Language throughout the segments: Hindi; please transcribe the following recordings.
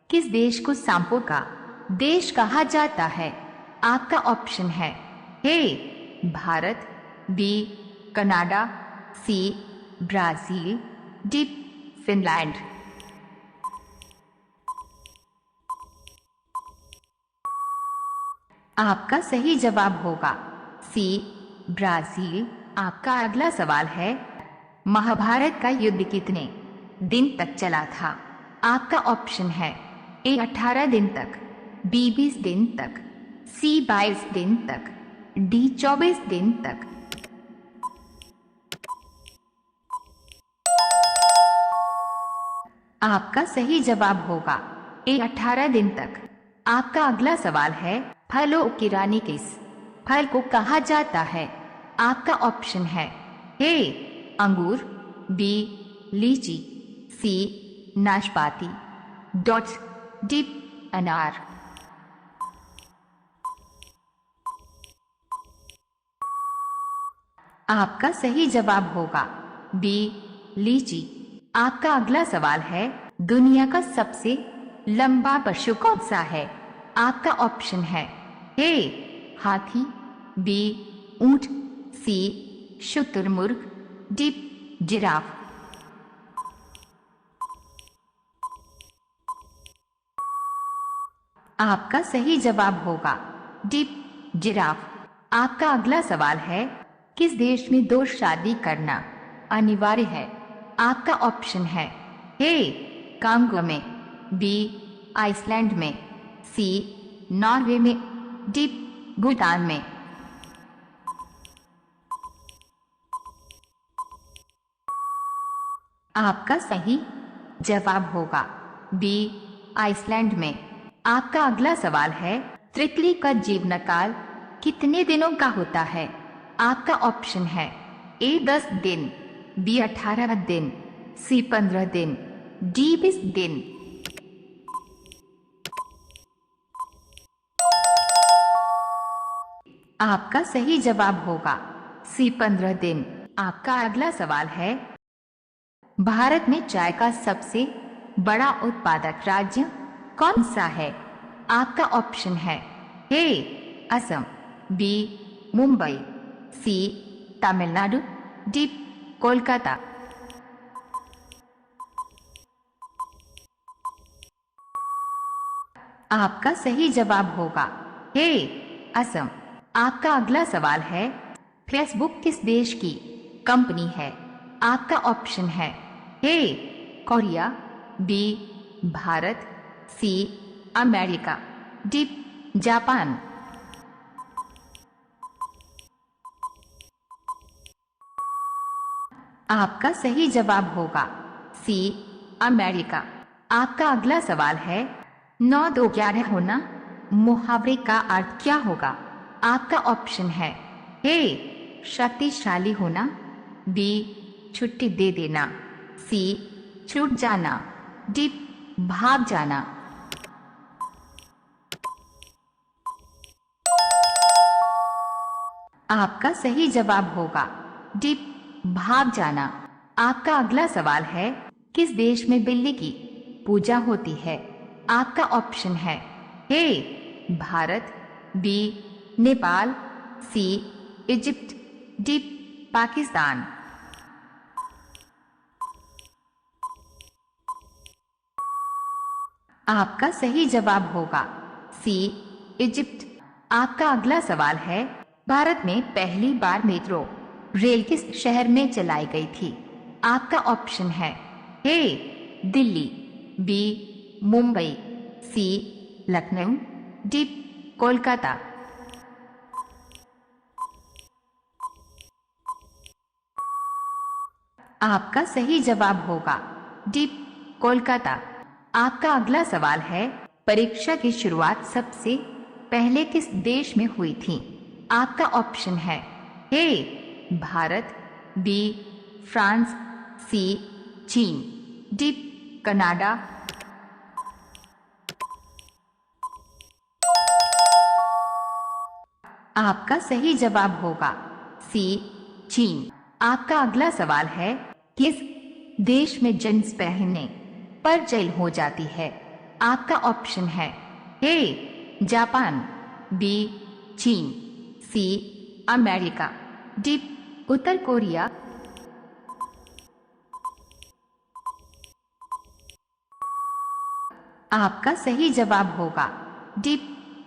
किस देश को सांपों का देश कहा जाता है? आपका ऑप्शन है A Bharat, B Canada, C Brazil, D Finland. आपका सही जवाब होगा सी ब्राजील। आपका अगला सवाल है, महाभारत का युद्ध कितने दिन तक चला था? आपका ऑप्शन है ए 18 दिन तक, बी 20 दिन तक, सी 22 दिन तक, डी 24 दिन तक। आपका सही जवाब होगा ए 18 दिन तक। आपका अगला सवाल है, फलों की रानी किस फल को कहा जाता है? आपका ऑप्शन है ए अंगूर, बी लीची, सी नाशपाती, डी अनार। आपका सही जवाब होगा बी लीची। आपका अगला सवाल है, दुनिया का सबसे लंबा पशु कौन सा है? आपका ऑप्शन है ए हाथी, बी ऊंट, सी शुतुरमुर्ग, डी जिराफ। आपका सही जवाब होगा डी जिराफ। आपका अगला सवाल है, किस देश में दो शादी करना अनिवार्य है? आपका ऑप्शन है ए कांगो में, बी आइसलैंड में, सी नॉर्वे में, डी भूटान में। आपका सही जवाब होगा बी आइसलैंड में। आपका अगला सवाल है, तितली का जीवन काल कितने दिनों का होता है? आपका ऑप्शन है ए 10 दिन, बी 18 दिन, सी 15 दिन, डी 20 दिन। आपका सही जवाब होगा सी 15 दिन। आपका अगला सवाल है, भारत में चाय का सबसे बड़ा उत्पादक राज्य कौन सा है? आपका ऑप्शन है ए असम, बी मुंबई, सी तमिलनाडु, डी कोलकाता। आपका सही जवाब होगा ए असम। आपका अगला सवाल है, फेसबुक किस देश की कंपनी है? आपका ऑप्शन है A Korea, B Bharat, C America, D Japan. आपका सही जवाब होगा सी अमेरिका। आपका अगला सवाल है, 9 2 11 होना मुहावरे का अर्थ क्या होगा? आपका ऑप्शन है ए शक्तिशाली होना, बी छुट्टी दे देना, सी छूट जाना, डी भाग जाना। आपका सही जवाब होगा डी भाग जाना। आपका अगला सवाल है, किस देश में बिल्ली की पूजा होती है? आपका ऑप्शन है A Bharat, B Nepal, C Egypt, D Pakistan. आपका सही जवाब होगा सी इजिप्ट। आपका अगला सवाल है, भारत में पहली बार मेट्रो रेल किस शहर में चलाई गई थी? आपका ऑप्शन है ए दिल्ली, बी मुंबई, सी लखनऊ, डी कोलकाता। आपका सही जवाब होगा डी कोलकाता। आपका अगला सवाल है, परीक्षा की शुरुआत सबसे पहले किस देश में हुई थी? आपका ऑप्शन है ए भारत, बी फ्रांस, सी चीन, डी कनाडा। आपका सही जवाब होगा सी चीन। आपका अगला सवाल है, किस देश में जींस पहनने पर जेल हो जाती है? आपका ऑप्शन है ए जापान, बी चीन, सी अमेरिका, डी उत्तर कोरिया। आपका सही जवाब होगा डी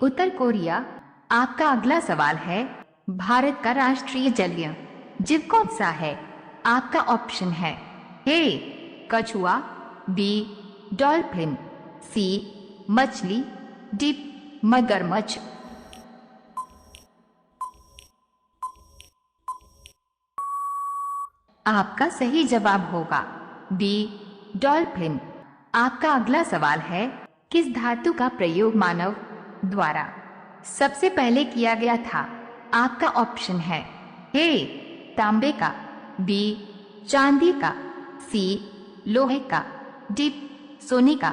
उत्तर कोरिया। आपका अगला सवाल है, भारत का राष्ट्रीय जलीय जीव कौन सा है? आपका ऑप्शन है ए कछुआ, बी डॉल्फिन, सी मछली, डी मगरमच्छ। आपका सही जवाब होगा बी डॉल्फिन। आपका अगला सवाल है, किस धातु का प्रयोग मानव द्वारा सबसे पहले किया गया था? आपका ऑप्शन है ए तांबे का, बी चांदी का, सी लोहे का, डी सोने का।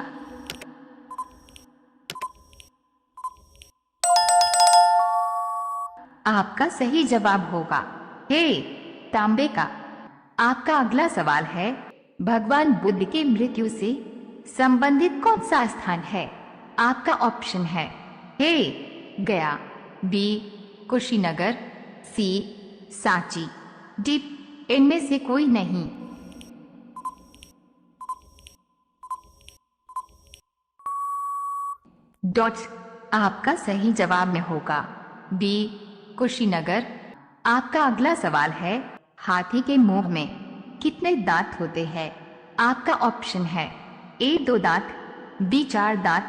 आपका सही जवाब होगा ए तांबे का। आपका अगला सवाल है, भगवान बुद्ध के मृत्यु से संबंधित कौन सा स्थान है? आपका ऑप्शन है ए गया, बी कुशीनगर, सी सांची, डी इनमें से कोई नहीं। डॉट आपका सही जवाब में होगा बी कुशीनगर। आपका अगला सवाल है, हाथी के मुंह में कितने दांत होते हैं? आपका ऑप्शन है ए 2 दांत, बी 4 दांत,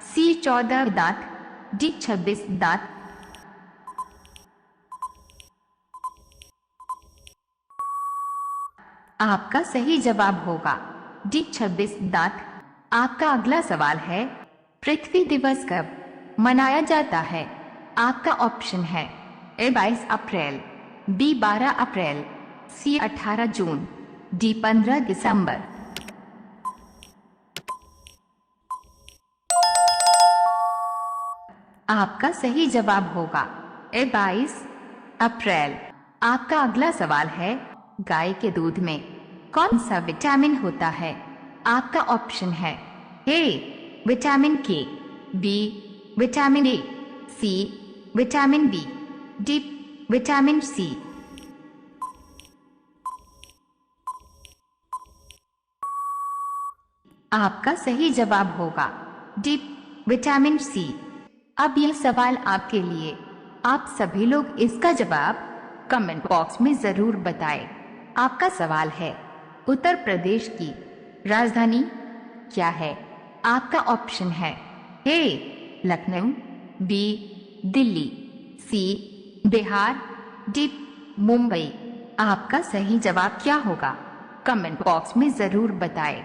सी 14 दांत, डी 26 दांत। आपका सही जवाब होगा डी 26 दांत। आपका अगला सवाल है, पृथ्वी दिवस कब मनाया जाता है? आपका ऑप्शन है ए 22 अप्रैल, बी 12 अप्रैल, सी 18 जून, डी 15 दिसंबर। आपका सही जवाब होगा ए 22 अप्रैल। आपका अगला सवाल है, गाय के दूध में कौन सा विटामिन होता है? आपका ऑप्शन है A vitamin K, B vitamin A, C vitamin B, D vitamin C. आपका सही जवाब होगा डी विटामिन सी। अब यह सवाल आपके लिए, आप सभी लोग इसका जवाब कमेंट बॉक्स में जरूर बताएं। आपका सवाल है, उत्तर प्रदेश की राजधानी क्या है? आपका ऑप्शन है ए लखनऊ, बी दिल्ली, सी बिहार, डी मुंबई। आपका सही जवाब क्या होगा? कमेंट बॉक्स में जरूर बताएं।